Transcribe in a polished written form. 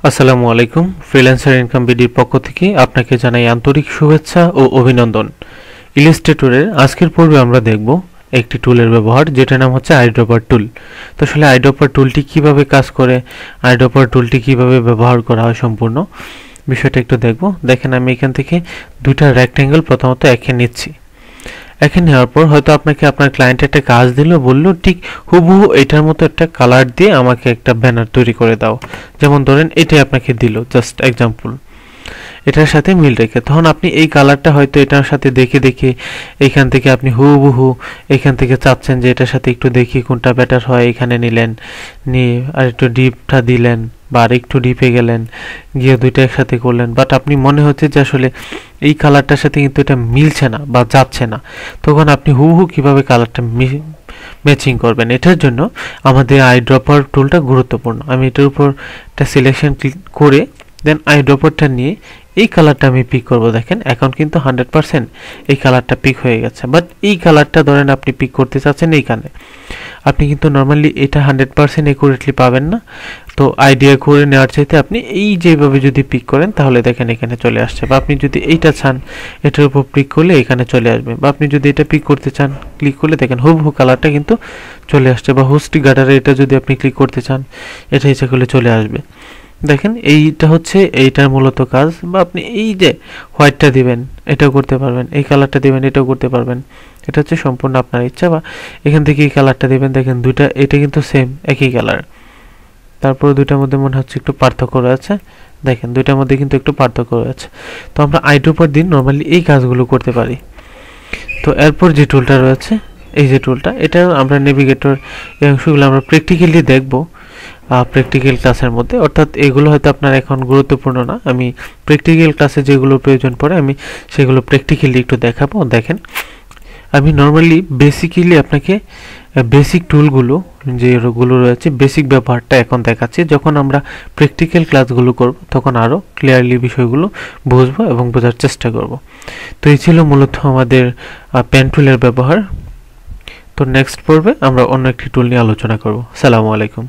আসসালামু আলাইকুম। Freelancer income বিডির পক্ষ থেকে আপনাকে জানাই আন্তরিক শুভেচ্ছা ও অভিনন্দন। ইলাস্ট্রেটরের আজকের পর্বে আমরা দেখব একটি টুলের ব্যবহার, যেটার নাম হচ্ছে আইড্রপার টুল। তো আসলে আইড্রপার টুলটি কিভাবে কাজ করে, আইড্রপার টুলটি কিভাবে ব্যবহার করা হয়, সম্পূর্ণ বিষয়টা একটু দেখব। দেখেন, আমি এখান থেকে দুইটা রেক্ট্যাঙ্গেল প্রথমত এঁকে নিচ্ছি। এঁকে নেওয়ার পর হয়তো আপনাকে আপনার ক্লায়েন্ট একটা কাজ দিল, বললো ঠিক হুবহু এটার মতো একটা কালার দিয়ে আমাকে একটা ব্যানার তৈরি করে দাও। যেমন ধরেন এটাই আপনাকে দিল, জাস্ট এক্সাম্পল, এটার সাথে মিল রেখে। তখন আপনি এই কালারটা হয়তো এটার সাথে দেখে দেখে এইখান থেকে আপনি হুবহু এখান থেকে চাচ্ছেন যে এটার সাথে একটু দেখি কোনটা বেটার হয়, এখানে নিলেন, নিয়ে আর একটু ডিপটা দিলেন বা আর একটু ডিপে গেলেন, গিয়ে দুইটা একসাথে করলেন। বাট আপনি মনে হচ্ছে যে আসলে এই কালারটার সাথে কিন্তু এটা মিলছে না বা যাচ্ছে না, তখন আপনি হুবহু কীভাবে কালারটা ম্যাচিং করবেন। এটার জন্য আমাদের আইড্রপার টুলটা গুরুত্বপূর্ণ। আমি এটার উপর একটা সিলেকশন ক্লিক করে দেন আইড্রপারটা নিয়ে এই কালারটা আমি পিক করব। দেখেন এখন কিন্তু 100% এই কালারটা পিক হয়ে গেছে। বাট এই কালারটা ধরেন আপনি পিক করতে চাচ্ছেন এইখানে, আপনি কিন্তু নর্মালি এটা 100% একুরেটলি পাবেন না। তো আইডিয়া করে নেওয়ার চাইতে আপনি এই যেভাবে যদি পিক করেন তাহলে দেখেন এখানে চলে আসছে। বা আপনি যদি এইটা চান এটার উপর ক্লিক করলে এখানে চলে আসবে। বা আপনি যদি এটা পিক করতে চান ক্লিক করলে দেখেন হুবহু কালারটা কিন্তু চলে আসছে। বা হোস্টি গার্ডারে এটা যদি আপনি ক্লিক করতে চান এটা ইচ্ছা করলে চলে আসবে। দেখেন এইটা হচ্ছে এইটার মূলত কাজ। বা আপনি এই যে হোয়াইটটা দিবেন এটাও করতে পারবেন, এই কালারটা দিবেন এটাও করতে পারবেন। এটা হচ্ছে সম্পূর্ণ আপনার ইচ্ছা। বা এখান থেকে এই কালারটা দিবেন, দেখেন দুইটা এটা কিন্তু সেম একই কালার। তারপর দুইটার মধ্যে মনে হচ্ছে একটু পার্থক্য রয়েছে। দেখেন দুইটার মধ্যে কিন্তু একটু পার্থক্য রয়েছে। তো আমরা আইড্রপার দিন নর্মালি এই কাজগুলো করতে পারি। তো এরপর যে টুলটা রয়েছে, এই যে টুলটা, এটা আমরা নেভিগেটর এই অংশগুলো আমরা প্র্যাকটিক্যালি দেখব প্র্যাকটিক্যাল ক্লাসের মধ্যে। অর্থাৎ এগুলো হয়তো আপনার এখন গুরুত্বপূর্ণ না, আমি প্র্যাকটিক্যাল ক্লাসে যেগুলো প্রয়োজন পড়ে আমি সেগুলো প্র্যাকটিক্যালি একটু দেখাবো। দেখেন আমি নর্মালি বেসিক্যালি আপনাকে বেসিক টুলগুলো যেগুলো রয়েছে বেসিক ব্যবহারটা এখন দেখাচ্ছি। যখন আমরা প্র্যাকটিক্যাল ক্লাসগুলো করব তখন আরও ক্লিয়ারলি বিষয়গুলো বুঝবো এবং বোঝার চেষ্টা করব। তো এই ছিল মূলত আমাদের পেন টুলের ব্যবহার। তো নেক্সট পর্বে আমরা অন্য একটি টুল নিয়ে আলোচনা করব। আসসালামু আলাইকুম।